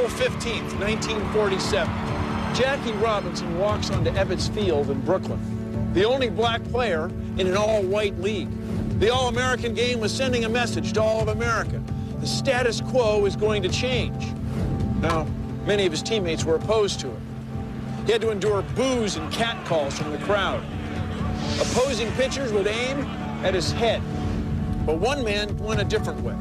April 15th, 1947. Jackie Robinson walks onto Ebbets Field in Brooklyn, the only black player in an all-white league. The All-American game was sending a message to all of America. The status quo is going to change. Now, many of his teammates were opposed to it. He had to endure boos and catcalls from the crowd. Opposing pitchers would aim at his head. But one man went a different way.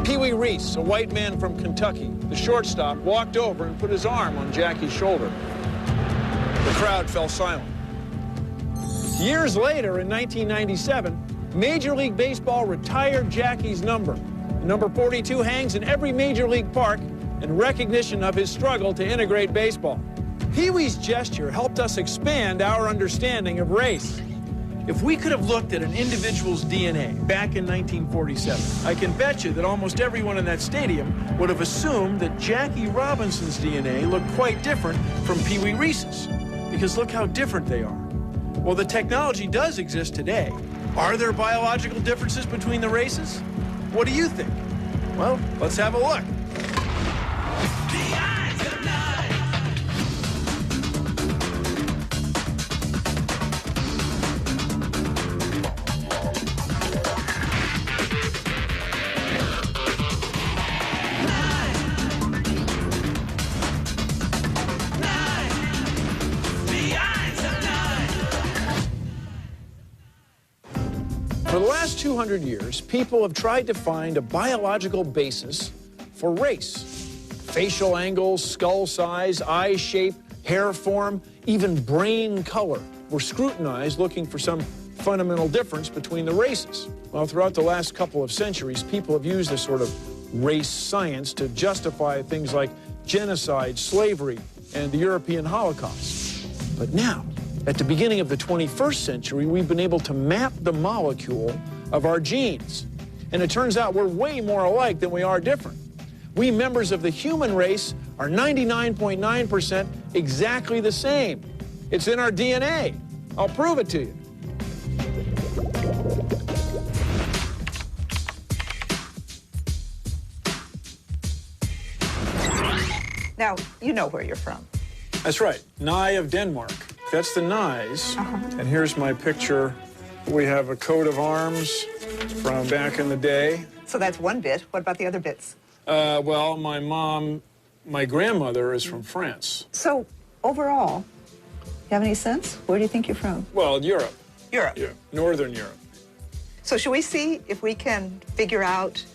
Pee Wee Reese, a white man from Kentucky, the shortstop, walked over and put his arm on Jackie's shoulder. The crowd fell silent. Years later, in 1997, Major League Baseball retired Jackie's number. Number 42 hangs in every Major League park in recognition of his struggle to integrate baseball. Pee Wee's gesture helped us expand our understanding of race. If we could have looked at an individual's DNA back in 1947, I can bet you that almost everyone in that stadium would have assumed that Jackie Robinson's DNA looked quite different from Pee Wee Reese's, because look how different they are. Well, the technology does exist today. Are there biological differences between the races? What do you think? Well, let's have a look. The Eyes of Nye. For the last 200 years, people have tried to find a biological basis for race. Facial angles, skull size, eye shape, hair form, even brain color were scrutinized looking for some fundamental difference between the races. Well, throughout the last couple of centuries, people have used this sort of race science to justify things like genocide, slavery, and the European Holocaust. But now, at the beginning of the 21st century, we've been able to map the molecule of our genes. And it turns out we're way more alike than we are different. We members of the human race are 99.9% exactly the same. It's in our DNA. I'll prove it to you. Now, you know where you're from. That's right, Nye of Denmark. That's the Nyes. And here's my picture. We have a coat of arms from back in the day. So that's one bit. What about the other bits? Well, my grandmother is from France. So, overall, you have any sense? Where do you think you're from? Well, Europe. Europe. Yeah, Northern Europe. So should we see if we can figure out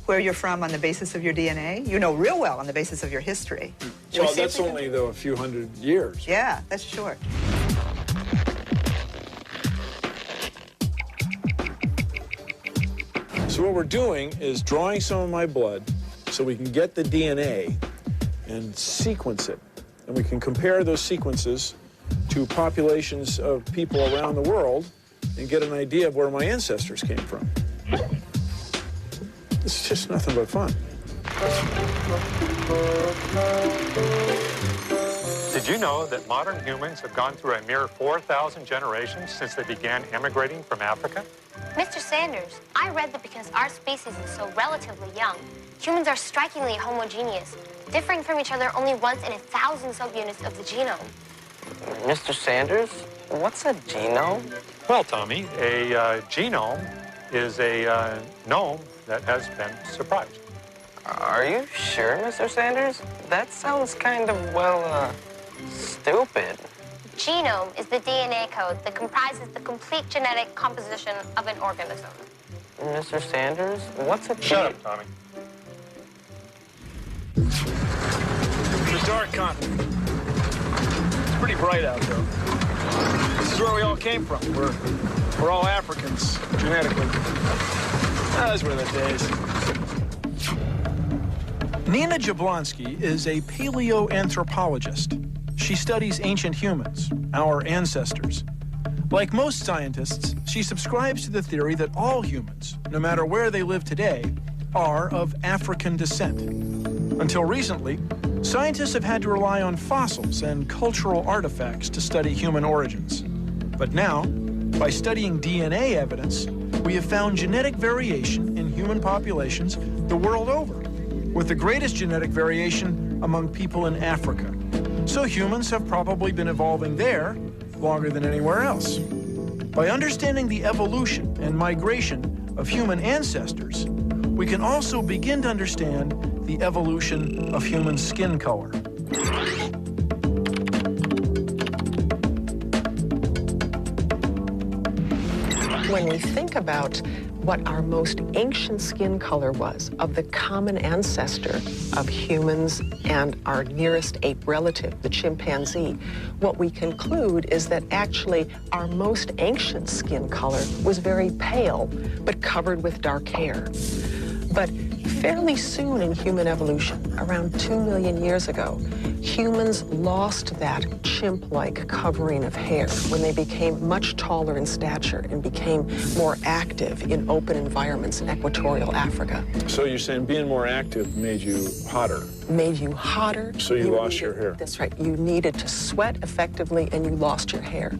where you're from on the basis of your DNA? You know real well on the basis of your history. Well, that's only, though, a few hundred years. Yeah, that's short. So what we're doing is drawing some of my blood so we can get the DNA and sequence it. And we can compare those sequences to populations of people around the world and get an idea of where my ancestors came from. It's just nothing but fun. Did you know that modern humans have gone through a mere 4,000 generations since they began emigrating from Africa? Mr. Sanders, I read that because our species is so relatively young, humans are strikingly homogeneous, differing from each other only once in 1,000 subunits of the genome. Mr. Sanders, what's a genome? Well, Tommy, a genome is a gnome that has been surprised. Are you sure, Mr. Sanders? That sounds kind of, well, stupid. Genome is the DNA code that comprises the complete genetic composition of an organism. Mr. Sanders, what's a Shut up, Tommy. It's a dark continent. It's pretty bright out, though. This is where we all came from. We're all Africans, genetically. Those were the days. Nina Jablonski is a paleoanthropologist. She studies ancient humans, our ancestors. Like most scientists, she subscribes to the theory that all humans, no matter where they live today, are of African descent. Until recently, scientists have had to rely on fossils and cultural artifacts to study human origins. But now, by studying DNA evidence, we have found genetic variation in human populations the world over, with the greatest genetic variation among people in Africa. So humans have probably been evolving there longer than anywhere else. By understanding the evolution and migration of human ancestors, we can also begin to understand the evolution of human skin color. When we think about what our most ancient skin color was of the common ancestor of humans and our nearest ape relative, the chimpanzee, what we conclude is that actually our most ancient skin color was very pale, but covered with dark hair. But fairly soon in human evolution, around 2 million years ago, humans lost that chimp-like covering of hair when they became much taller in stature and became more active in open environments in equatorial Africa. So you're saying being more active made you hotter? Made you hotter. So you lost your hair? That's right. You needed to sweat effectively and you lost your hair.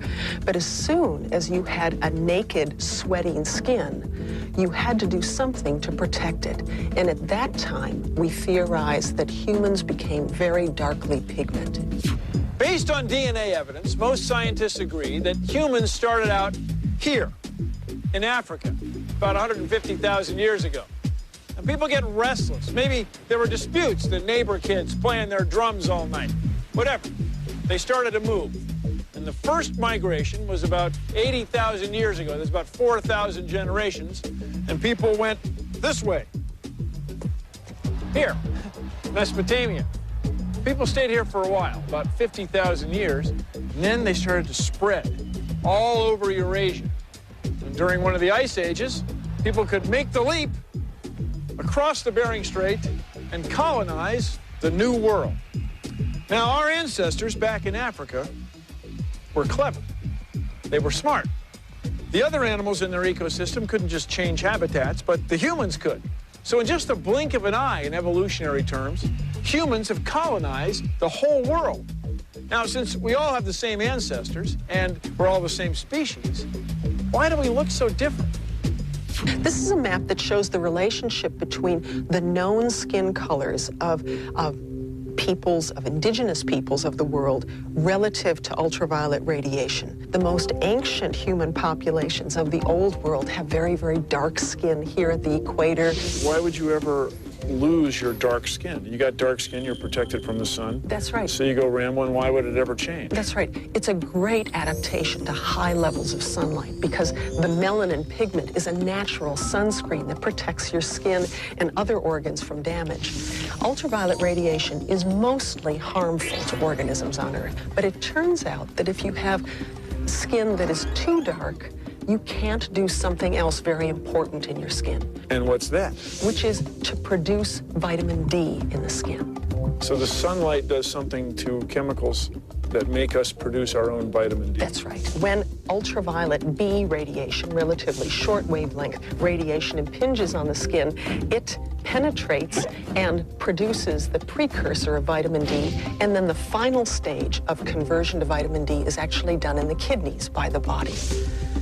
But as soon as you had a naked, sweating skin, you had to do something to protect it. And at that time, we theorized that humans became very darkly pigmented. Based on DNA evidence, most scientists agree that humans started out here in Africa about 150,000 years ago. And people get restless. Maybe there were disputes, the neighbor kids playing their drums all night. Whatever. They started to move. And the first migration was about 80,000 years ago. There's about 4,000 generations. And people went this way. Here, Mesopotamia. People stayed here for a while, about 50,000 years, and then they started to spread all over Eurasia. And during one of the ice ages, people could make the leap across the Bering Strait and colonize the New World. Now, our ancestors back in Africa were clever. They were smart. The other animals in their ecosystem couldn't just change habitats, but the humans could. So in just a blink of an eye, in evolutionary terms, humans have colonized the whole world. Now, since we all have the same ancestors and we're all the same species, why do we look so different? This is a map that shows the relationship between the known skin colors of indigenous peoples of the world relative to ultraviolet radiation. The most ancient human populations of the old world have very, very dark skin here at the equator. Why would you ever lose your dark skin? You got dark skin, you're protected from the sun. That's right. So you go rambling, why would it ever change? That's right. It's a great adaptation to high levels of sunlight because the melanin pigment is a natural sunscreen that protects your skin and other organs from damage. Ultraviolet radiation is mostly harmful to organisms on Earth, but it turns out that if you have skin that is too dark, you can't do something else very important in your skin. And what's that? Which is to produce vitamin D in the skin. So the sunlight does something to chemicals that make us produce our own vitamin D. That's right. When ultraviolet B radiation, relatively short wavelength radiation, impinges on the skin, it penetrates and produces the precursor of vitamin D, and then the final stage of conversion to vitamin D is actually done in the kidneys by the body.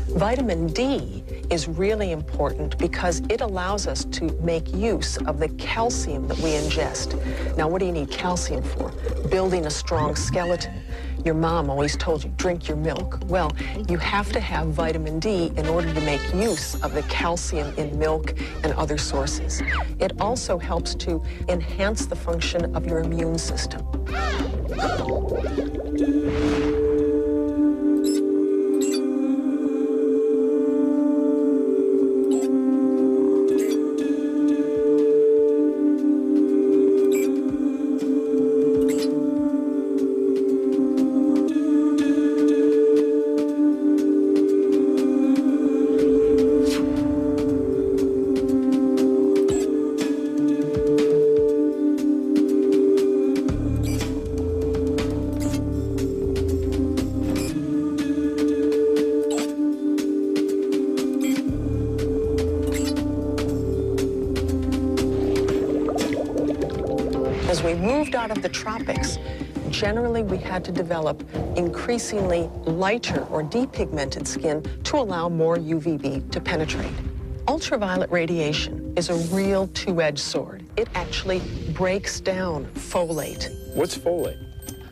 Vitamin D is really important because it allows us to make use of the calcium that we ingest. Now, what do you need calcium for? Building a strong skeleton. Your mom always told you, drink your milk. Well, you have to have vitamin D in order to make use of the calcium in milk and other sources. It also helps to enhance the function of your immune system. As we moved out of the tropics, generally we had to develop increasingly lighter or depigmented skin to allow more UVB to penetrate. Ultraviolet radiation is a real two-edged sword. It actually breaks down folate. What's folate?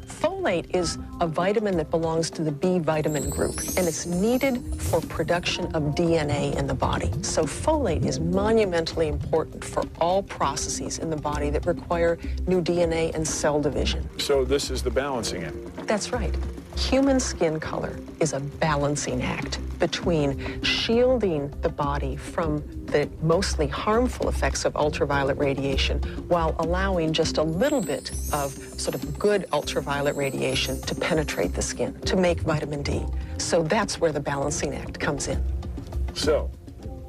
Folate is a vitamin that belongs to the B vitamin group, and it's needed for production of DNA in the body. So folate is monumentally important for all processes in the body that require new DNA and cell division. So this is the balancing act. That's right. Human skin color is a balancing act between shielding the body from the mostly harmful effects of ultraviolet radiation while allowing just a little bit of sort of good ultraviolet radiation to penetrate the skin, to make vitamin D. So that's where the balancing act comes in. So,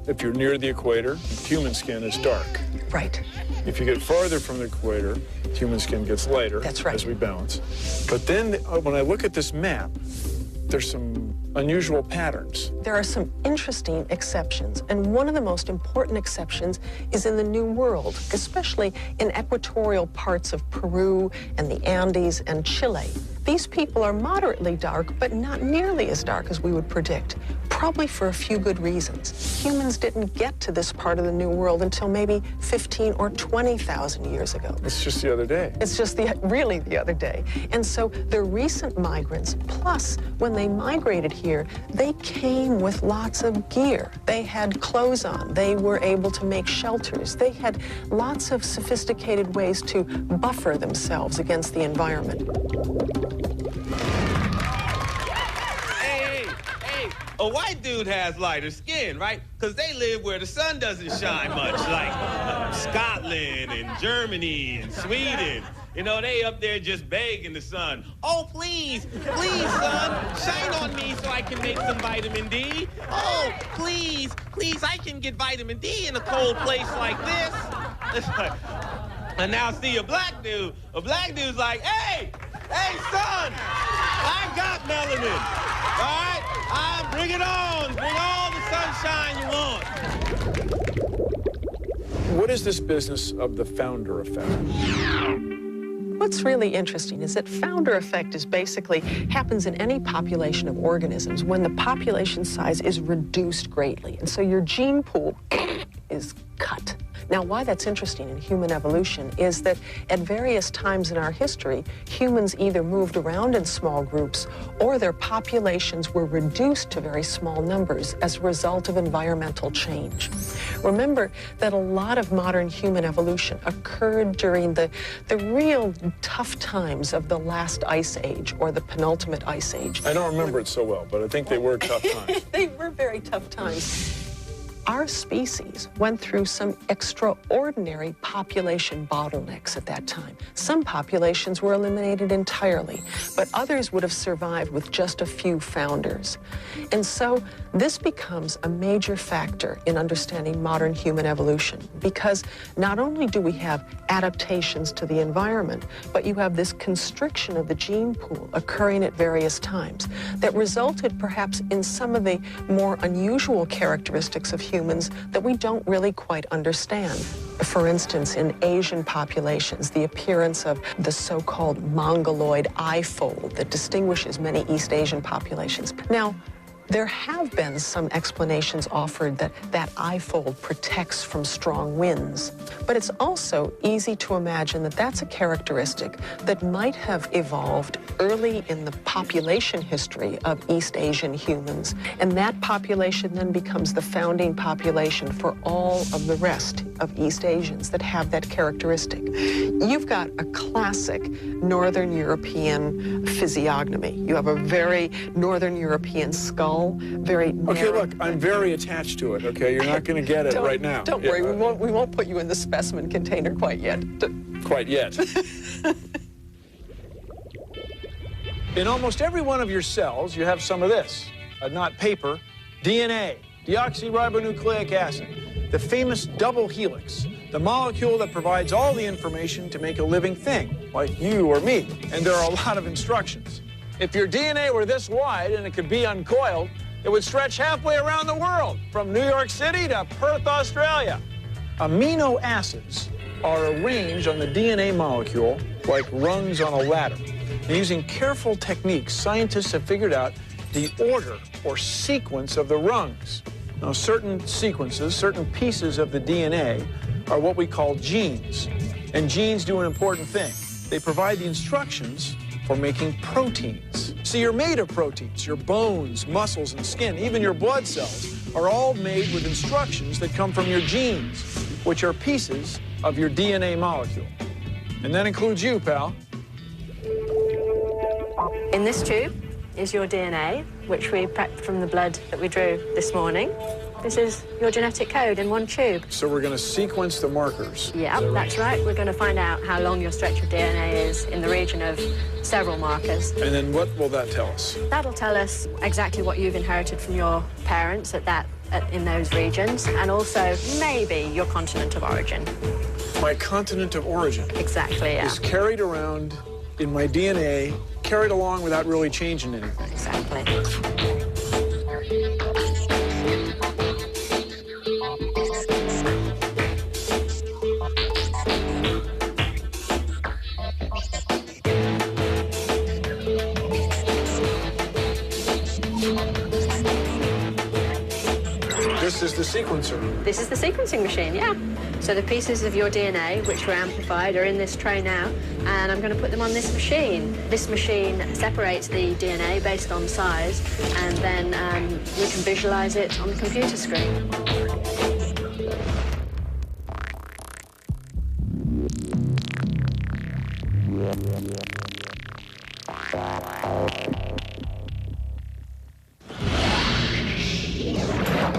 if you're near the equator, human skin is dark. Right. If you get farther from the equator, human skin gets lighter. That's right. As we balance. But then when I look at this map, there's some unusual patterns. There are some interesting exceptions, and one of the most important exceptions is in the New World, especially in equatorial parts of Peru and the Andes and Chile. These people are moderately dark, but not nearly as dark as we would predict, probably for a few good reasons. Humans didn't get to this part of the New World until maybe 15 or 20,000 years ago. It's just the other day. It's just really the other day. And so the recent migrants, plus when they migrated here, they came with lots of gear. They had clothes on. They were able to make shelters. They had lots of sophisticated ways to buffer themselves against the environment. Hey, a white dude has lighter skin, right? Because they live where the sun doesn't shine much, like Scotland and Germany and Sweden. You know, they up there just begging the sun. Oh, please, sun, shine on me so I can make some vitamin D. Oh, please, I can get vitamin D in a cold place like this. And now see a black dude's like, hey, son, I got melanin, all right? Bring it on, bring all the sunshine you want. What is this business of the founder effect? What's really interesting is that founder effect is basically happens in any population of organisms when the population size is reduced greatly. And so your gene pool is cut. Now, why that's interesting in human evolution is that at various times in our history, humans either moved around in small groups or their populations were reduced to very small numbers as a result of environmental change. Remember that a lot of modern human evolution occurred during the real tough times of the last ice age or the penultimate ice age. I don't remember it so well, but I think they were tough times. They were very tough times. Our species went through some extraordinary population bottlenecks at that time. Some populations were eliminated entirely, but others would have survived with just a few founders. And so this becomes a major factor in understanding modern human evolution, because not only do we have adaptations to the environment, but you have this constriction of the gene pool occurring at various times that resulted perhaps in some of the more unusual characteristics of humans that we don't really quite understand. For instance, in Asian populations, the appearance of the so-called mongoloid eye fold that distinguishes many East Asian populations. Now, there have been some explanations offered that that eye fold protects from strong winds, but it's also easy to imagine that that's a characteristic that might have evolved early in the population history of East Asian humans, and that population then becomes the founding population for all of the rest of East Asians that have that characteristic. You've got a classic Northern European physiognomy. You have a very Northern European skull. Very narrow. Okay, look, I'm very attached to it, okay? You're not going to get it right now. Don't worry, we won't put you in the specimen container quite yet. Quite yet. In almost every one of your cells, you have some of this. Not paper, DNA, deoxyribonucleic acid, the famous double helix, the molecule that provides all the information to make a living thing, like you or me. And there are a lot of instructions. If your DNA were this wide and it could be uncoiled, it would stretch halfway around the world, from New York City to Perth, Australia. Amino acids are arranged on the DNA molecule like rungs on a ladder. And using careful techniques, scientists have figured out the order or sequence of the rungs. Now, certain sequences, certain pieces of the DNA are what we call genes. And genes do an important thing. They provide the instructions for making proteins. See, you're made of proteins. Your bones, muscles, and skin, even your blood cells, are all made with instructions that come from your genes, which are pieces of your DNA molecule. And that includes you, pal. In this tube is your DNA, which we prepped from the blood that we drew this morning. This is your genetic code in one tube. So we're going to sequence the markers. Yeah, that's right. We're going to find out how long your stretch of DNA is in the region of several markers. And then what will that tell us? That'll tell us exactly what you've inherited from your parents in those regions, and also maybe your continent of origin. My continent of origin. Exactly, yeah. Is carried around in my DNA, carried along without really changing anything. Exactly. This is the sequencer. This is the sequencing machine, yeah. So the pieces of your DNA, which were amplified, are in this tray now, and I'm going to put them on this machine. This machine separates the DNA based on size, and then we can visualize it on the computer screen.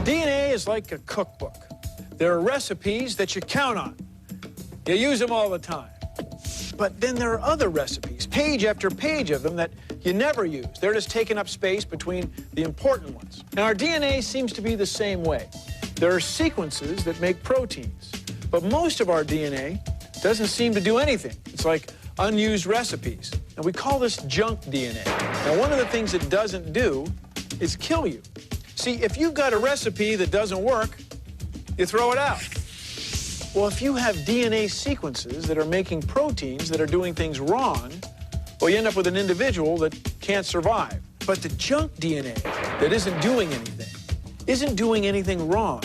DNA is like a cookbook. There are recipes that you count on. You use them all the time. But then there are other recipes, page after page of them, that you never use. They're just taking up space between the important ones. And our DNA seems to be the same way. There are sequences that make proteins, but most of our DNA doesn't seem to do anything. It's like unused recipes. And we call this junk DNA. Now, one of the things it doesn't do is kill you. See, if you've got a recipe that doesn't work, you throw it out. Well, if you have DNA sequences that are making proteins that are doing things wrong, well, you end up with an individual that can't survive. But the junk DNA that isn't doing anything wrong.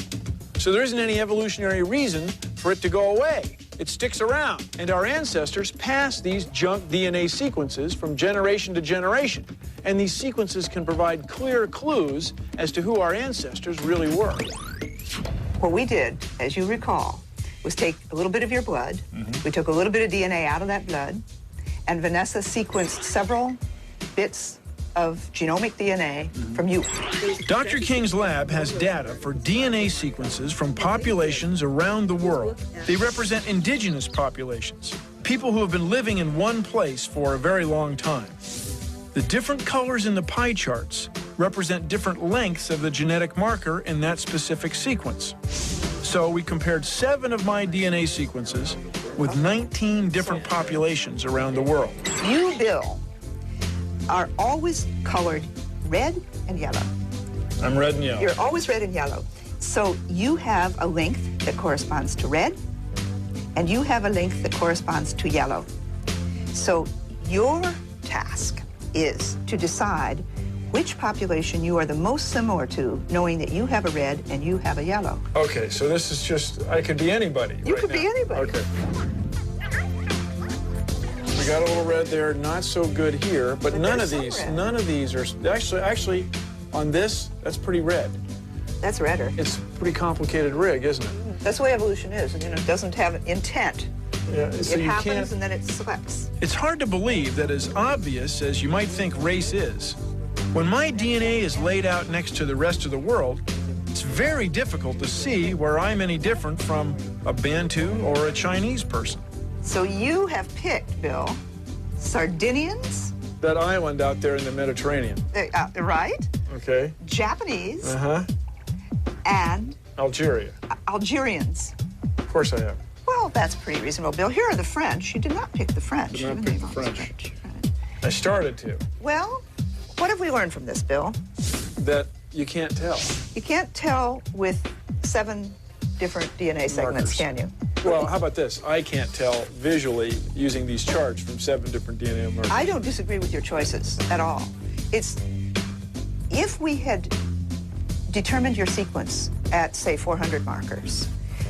So there isn't any evolutionary reason for it to go away. It sticks around. And our ancestors passed these junk DNA sequences from generation to generation. And these sequences can provide clear clues as to who our ancestors really were. What we did, as you recall, was take a little bit of your blood. We took a little bit of DNA out of that blood, and Vanessa sequenced several bits of genomic DNA from you. Dr. King's lab has data for DNA sequences from populations around the world. They represent indigenous populations, people who have been living in one place for a very long time. The different colors in the pie charts represent different lengths of the genetic marker in that specific sequence. So we compared 7 of my DNA sequences with 19 different populations around the world. You, Bill, are always colored red and yellow. I'm red and yellow. You're always red and yellow. So you have a length that corresponds to red, and you have a length that corresponds to yellow. So your task is to decide which population you are the most similar to, knowing that you have a red and you have a yellow. Okay, so this is just, I could be anybody. You could be anybody. Okay. We got a little red there, not so good here, but none of these are, actually, on this, that's pretty red. That's redder. It's a pretty complicated rig, isn't it? That's the way evolution is, and it doesn't have intent. Yeah, so it you happens can't... and then it selects. It's hard to believe that as obvious as you might think race is, when my DNA is laid out next to the rest of the world, it's very difficult to see where I'm any different from a Bantu or a Chinese person. So you have picked, Bill, Sardinians. That island out there in the Mediterranean. Right? Okay. Japanese. Uh-huh. And? Algeria. Algerians. Of course I have. Well, that's pretty reasonable, Bill. Here are the French. You did not pick the French. Did not pick the French. I started to. Well, what have we learned from this, Bill? That you can't tell. You can't tell with 7 different DNA segments, can you? Well, how about this? I can't tell visually using these charts from 7 different DNA markers. I don't disagree with your choices at all. It's, if we had determined your sequence at, say, 400 markers,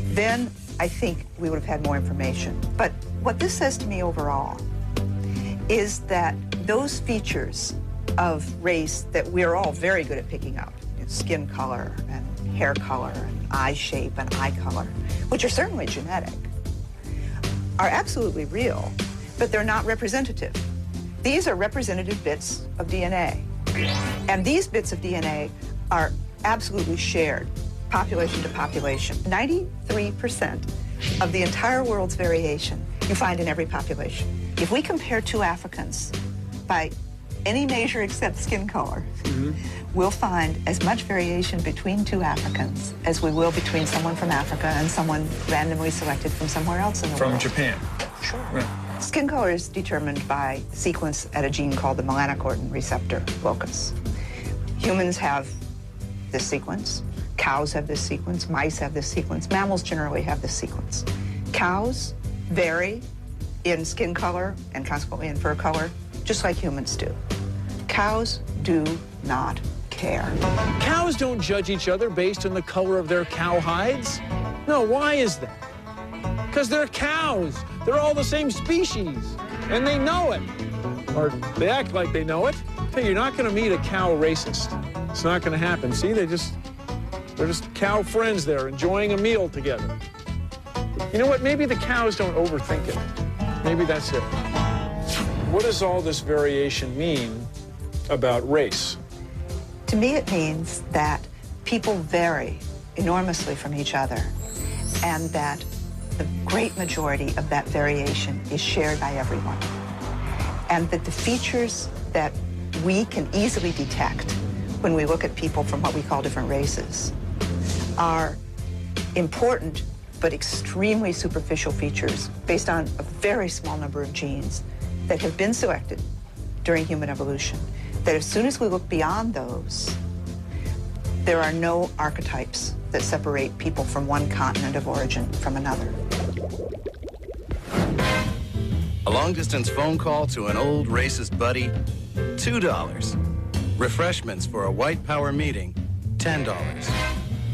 then I think we would have had more information. But what this says to me overall is that those features of race that we're all very good at picking up, skin color and hair color and eye shape and eye color, which are certainly genetic, are absolutely real, but they're not representative. These are representative bits of DNA. And these bits of DNA are absolutely shared, population to population. 93% of the entire world's variation you find in every population. If we compare two Africans by any measure except skin color, we'll find as much variation between two Africans as we will between someone from Africa and someone randomly selected from somewhere else in the world. From Japan. Sure. Right. Skin color is determined by sequence at a gene called the melanocortin receptor locus. Humans have this sequence. Cows have this sequence. Mice have this sequence. Mammals generally have this sequence. Cows vary in skin color and consequently in fur color, just like humans do. Cows do not care. Cows don't judge each other based on the color of their cow hides. No, why is that? Because they're cows. They're all the same species, and they know it. Or they act like they know it. Hey, you're not going to meet a cow racist. It's not going to happen. See, they're just cow friends there, enjoying a meal together. You know what? Maybe the cows don't overthink it. Maybe that's it. What does all this variation mean about race? To me, it means that people vary enormously from each other, and that the great majority of that variation is shared by everyone. And that the features that we can easily detect when we look at people from what we call different races are important but extremely superficial features based on a very small number of genes that have been selected during human evolution. That as soon as we look beyond those, there are no archetypes that separate people from one continent of origin from another. A long-distance phone call to an old racist buddy, $2. Refreshments for a white power meeting, $10.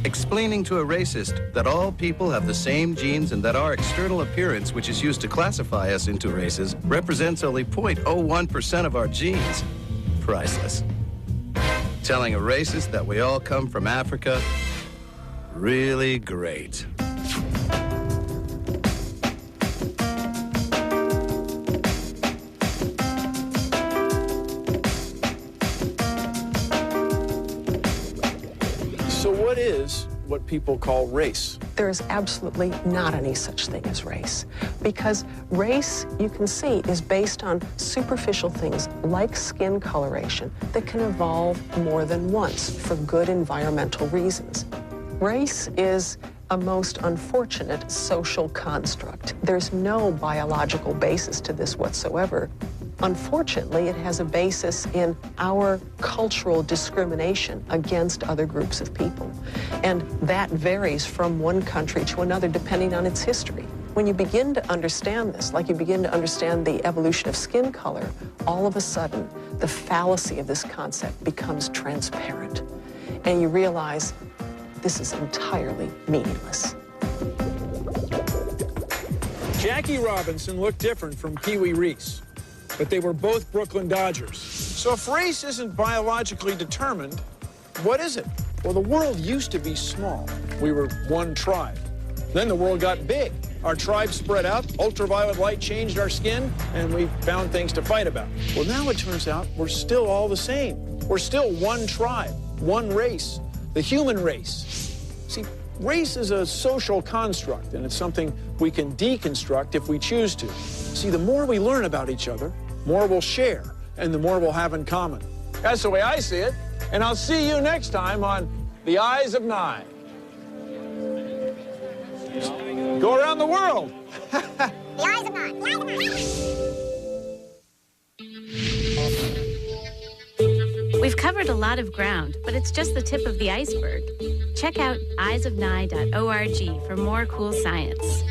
Explaining to a racist that all people have the same genes and that our external appearance, which is used to classify us into races, represents only 0.01% of our genes. Priceless. Telling a racist that we all come from Africa, really great. So what is what people call race? There is absolutely not any such thing as race, because race, you can see, is based on superficial things like skin coloration that can evolve more than once for good environmental reasons. Race is a most unfortunate social construct. There's no biological basis to this whatsoever. Unfortunately, it has a basis in our cultural discrimination against other groups of people. And that varies from one country to another depending on its history. When you begin to understand this, like you begin to understand the evolution of skin color, all of a sudden, the fallacy of this concept becomes transparent. And you realize this is entirely meaningless. Jackie Robinson looked different from Pee Wee Reese, but they were both Brooklyn Dodgers. So if race isn't biologically determined, what is it? Well, the world used to be small. We were one tribe. Then the world got big. Our tribe spread out, ultraviolet light changed our skin, and we found things to fight about. Well, now it turns out we're still all the same. We're still one tribe, one race, the human race. See, race is a social construct, and it's something we can deconstruct if we choose to. See, the more we learn about each other, more we'll share, and the more we'll have in common. That's the way I see it, and I'll see you next time on The Eyes of Nye. Go around the world. The Eyes of Nye. The Eyes of Nye. We've covered a lot of ground, but it's just the tip of the iceberg. Check out eyesofnye.org for more cool science.